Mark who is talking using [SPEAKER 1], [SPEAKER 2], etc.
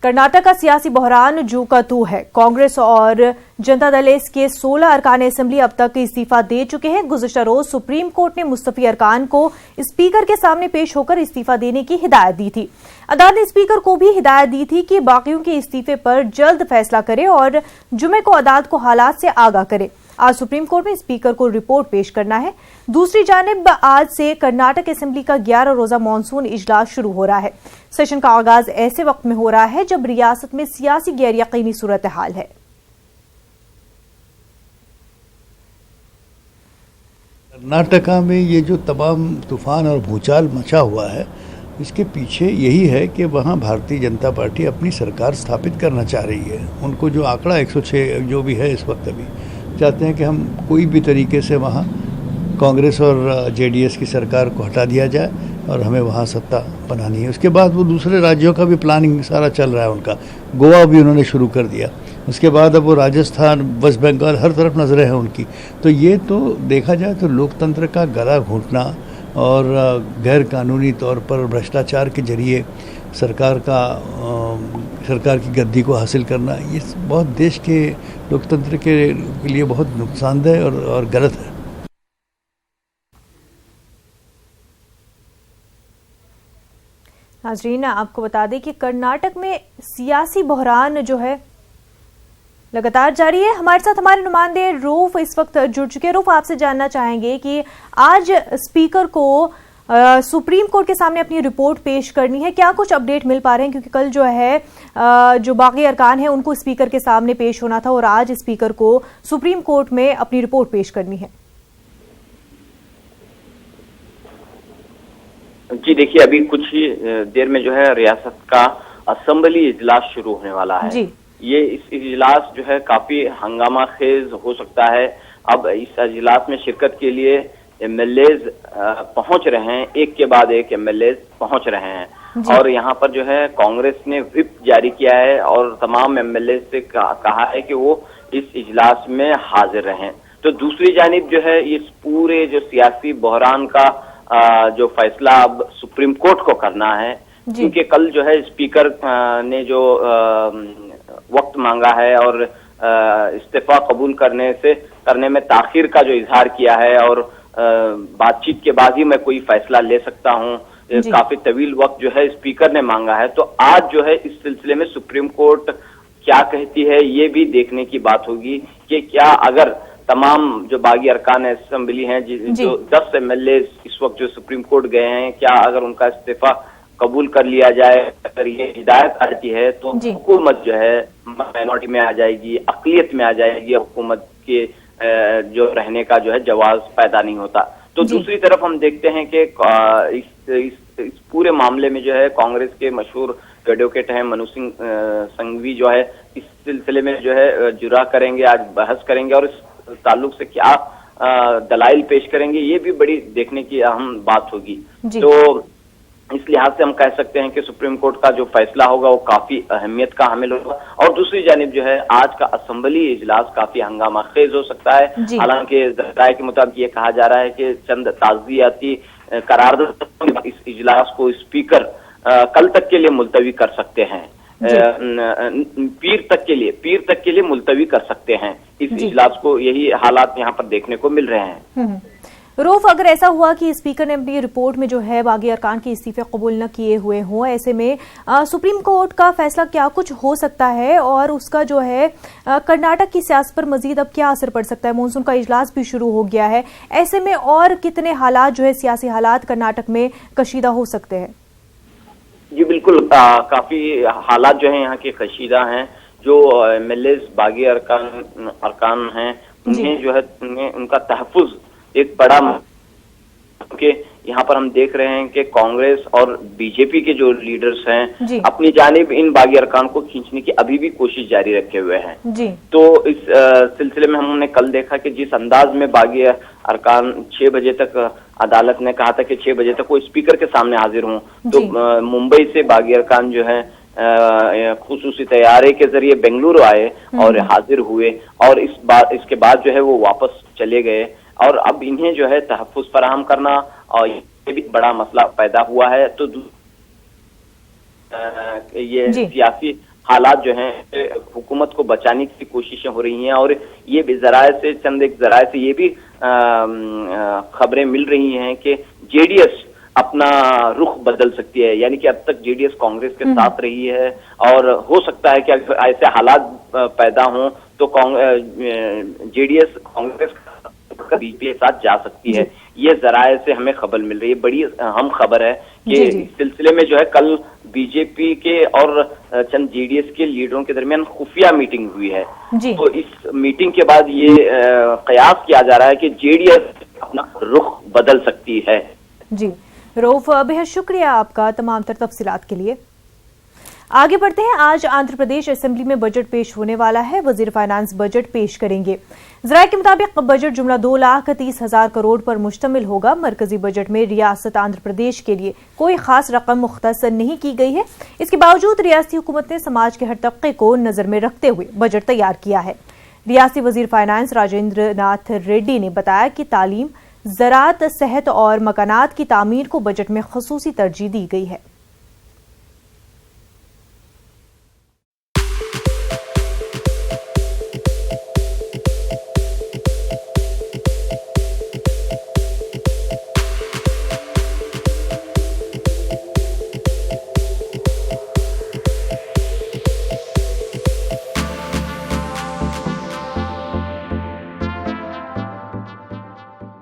[SPEAKER 1] कर्नाटक का सियासी बहरान जू का तू है। कांग्रेस और जनता दल एस के 16 अरकान असेंबली अब तक इस्तीफा दे चुके हैं। गुज़िश्ता रोज सुप्रीम कोर्ट ने मुस्तफी अरकान को स्पीकर के सामने पेश होकर इस्तीफा देने की हिदायत दी थी। अदालत ने स्पीकर को भी हिदायत दी थी कि बाकियों के इस्तीफे पर जल्द फैसला करे और जुमे को अदालत को हालात से आगाह करे। आज सुप्रीम कोर्ट में स्पीकर को रिपोर्ट पेश करना है। दूसरी जानिब आज से कर्नाटक असेंबली का 11 रोजा मानसून इजलास शुरू हो रहा है। सेशन का आगाज ऐसे वक्त में हो रहा है जब रियासत में सियासी गैर यकीनी सूरत हाल है।
[SPEAKER 2] कर्नाटका में ये जो तमाम तूफान और भूचाल मचा हुआ है, इसके पीछे यही है कि वहाँ भारतीय जनता पार्टी अपनी सरकार स्थापित करना चाह रही है। उनको जो आंकड़ा 106 जो भी है इस वक्त अभी चाहते हैं कि हम कोई भी तरीके से वहाँ कांग्रेस और जेडीएस की सरकार को हटा दिया जाए और हमें वहाँ सत्ता बनानी है। उसके बाद वो दूसरे राज्यों का भी प्लानिंग सारा चल रहा है उनका। गोवा भी उन्होंने शुरू कर दिया। उसके बाद अब वो राजस्थान, वेस्ट बंगाल, हर तरफ नज़रें हैं उनकी। तो ये तो देखा जाए तो लोकतंत्र का गला घोंटना और गैर कानूनी तौर पर भ्रष्टाचार के जरिए सरकार की गद्दी को हासिल करना, ये बहुत देश के लोकतंत्र के लिए बहुत नुकसानदेह और गलत है।
[SPEAKER 1] नाज़रीन, आपको बता दें कि कर्नाटक में सियासी बहरान जो है लगातार जारी है। हमारे साथ हमारे नुमाइंदे रूफ इस वक्त जुड़ चुके हैं। रूफ, आपसे जानना चाहेंगे कि आज स्पीकर को सुप्रीम कोर्ट के सामने अपनी रिपोर्ट पेश करनी है, क्या कुछ अपडेट मिल पा रहे हैं? क्योंकि कल जो है जो बाकी अरकान है उनको स्पीकर के सामने पेश होना था और आज स्पीकर को सुप्रीम कोर्ट में अपनी रिपोर्ट पेश करनी है।
[SPEAKER 3] जी देखिए, अभी कुछ ही देर में जो है रियासत का असेंबली इजलास शुरू होने वाला है। जी। ये इस इजलास जो है काफी हंगामा खेज हो सकता है। अब इस इजलास में शिरकत के लिए एमएलएज पहुंच रहे हैं, एक के बाद एक एमएलएज पहुंच रहे हैं और यहाँ पर जो है कांग्रेस ने व्हिप जारी किया है और तमाम एमएलए से कहा है कि वो इस इजलास में हाजिर रहें। तो दूसरी जानिब जो है इस पूरे जो सियासी बहरान का जो फैसला अब सुप्रीम कोर्ट को करना है, क्योंकि कल जो है स्पीकर ने जो वक्त मांगा है और इस्तीफा कबूल करने में ताखिर का जो इजहार किया है और बातचीत के बाद ही मैं कोई फैसला ले सकता हूं, काफी तवील वक्त जो है स्पीकर ने मांगा है। तो आज जो है इस सिलसिले में सुप्रीम कोर्ट क्या कहती है ये भी देखने की बात होगी कि क्या अगर तमाम जो बागी अरकान असेंबली हैं, जो 10 एमएलए इस वक्त जो सुप्रीम कोर्ट गए हैं, क्या अगर उनका इस्तीफा कबूल कर लिया जाए, अगर ये हिदायत आती है तो हुकूमत जो है माइनॉरिटी में आ जाएगी, अक़लियत में आ जाएगी, हुकूमत के जो रहने का जो है जवाब पैदा नहीं होता। तो दूसरी तरफ हम देखते हैं कि इस पूरे मामले में जो है कांग्रेस के मशहूर एडवोकेट हैं मनु सिंह संघवी जो है इस सिलसिले में जो है जुरा करेंगे, आज बहस करेंगे और इस ताल्लुक से क्या दलाइल पेश करेंगे, ये भी बड़ी देखने की अहम बात होगी। तो इस लिहाज से हम कह सकते हैं कि सुप्रीम कोर्ट का जो फैसला होगा वो काफी अहमियत का हामिल होगा। और दूसरी जानिब जो है आज का असेंबली इजलास काफी हंगामा खेज हो सकता है। हालांकि राय के मुताबिक ये कहा जा रहा है कि चंद ताज़ियाती करारदाद इस इजलास को स्पीकर कल तक के लिए मुलतवी कर सकते हैं, पीर तक के लिए मुलतवी कर सकते हैं इस इजलास को। यही हालात यहाँ पर देखने को मिल रहे हैं।
[SPEAKER 1] रूफ, अगर ऐसा हुआ कि स्पीकर ने अपनी रिपोर्ट में जो है बागी अरकान के इस्तीफे कबूल न किए हुए हों, ऐसे में सुप्रीम कोर्ट का फैसला क्या कुछ हो सकता है और उसका जो है कर्नाटक की सियासत पर मजीद अब क्या असर पड़ सकता है? मानसून का इजलास भी शुरू हो गया है, ऐसे में और कितने हालात जो है सियासी हालात कर्नाटक में कशीदा हो सकते हैं?
[SPEAKER 3] जी बिल्कुल, काफी हालात जो है यहाँ के कशीदा हैं। जो एमएलए बागी अरकान हैं उन्हें जो है उनका तहफ़्फ़ुज़ एक बड़ा के यहाँ पर हम देख रहे हैं कि कांग्रेस और बीजेपी के जो लीडर्स हैं अपनी जानिब इन बागी अरकान को खींचने की अभी भी कोशिश जारी रखे हुए हैं। तो इस सिलसिले में हमने कल देखा कि जिस अंदाज में बागी अरकान 6 बजे तक, अदालत ने कहा था कि 6 बजे तक वो स्पीकर के सामने हाजिर हों, तो मुंबई से बागी अरकान जो है खुसूसी तैयारी के जरिए बेंगलुरु आए और हाजिर हुए और इसके बाद जो है वो वापस चले गए और अब इन्हें जो है तहफ़्फ़ुज़ फराहम करना और ये भी बड़ा मसला पैदा हुआ है। तो ये सियासी हालात जो हैं हुकूमत को बचाने की कोशिशें हो रही हैं। और ये भी जराए से चंद एक जराए से ये भी खबरें मिल रही हैं कि जेडीएस अपना रुख बदल सकती है, यानी कि अब तक जेडीएस कांग्रेस के साथ रही है और हो सकता है कि अगर ऐसे हालात पैदा हों तो जेडीएस कांग्रेस बीजेपी के साथ जा सकती है। ये जराए से हमें खबर मिल रही है, बड़ी अहम खबर है कि इस सिलसिले में जो है कल बीजेपी के और चंद जेडीएस के लीडरों के दरमियान खुफिया मीटिंग हुई है। तो इस मीटिंग के बाद ये कयास किया जा रहा है कि जेडीएस अपना रुख बदल सकती है।
[SPEAKER 1] जी रऊफ, बेहद शुक्रिया आपका तमाम तर तफसीलात के लिए। आगे बढ़ते हैं। आज आंध्र प्रदेश असेंबली में बजट पेश होने वाला है। वजीर फाइनेंस बजट पेश करेंगे। जराये के मुताबिक बजट जुमला 2,30,000 करोड़ पर मुश्तमिल होगा। मरकजी बजट में रियासत आंध्र प्रदेश के लिए कोई खास रकम मुख्तस नहीं की गई है। इसके बावजूद रियासती हुकूमत ने समाज के हर तबके को नजर में रखते हुए बजट तैयार किया है। रियासती वजीर फाइनेंस राजेंद्र नाथ रेड्डी ने बताया कि तालीम, ज़राअत, सेहत और मकानात की तामीर को बजट में खसूसी तरजीह दी गई है।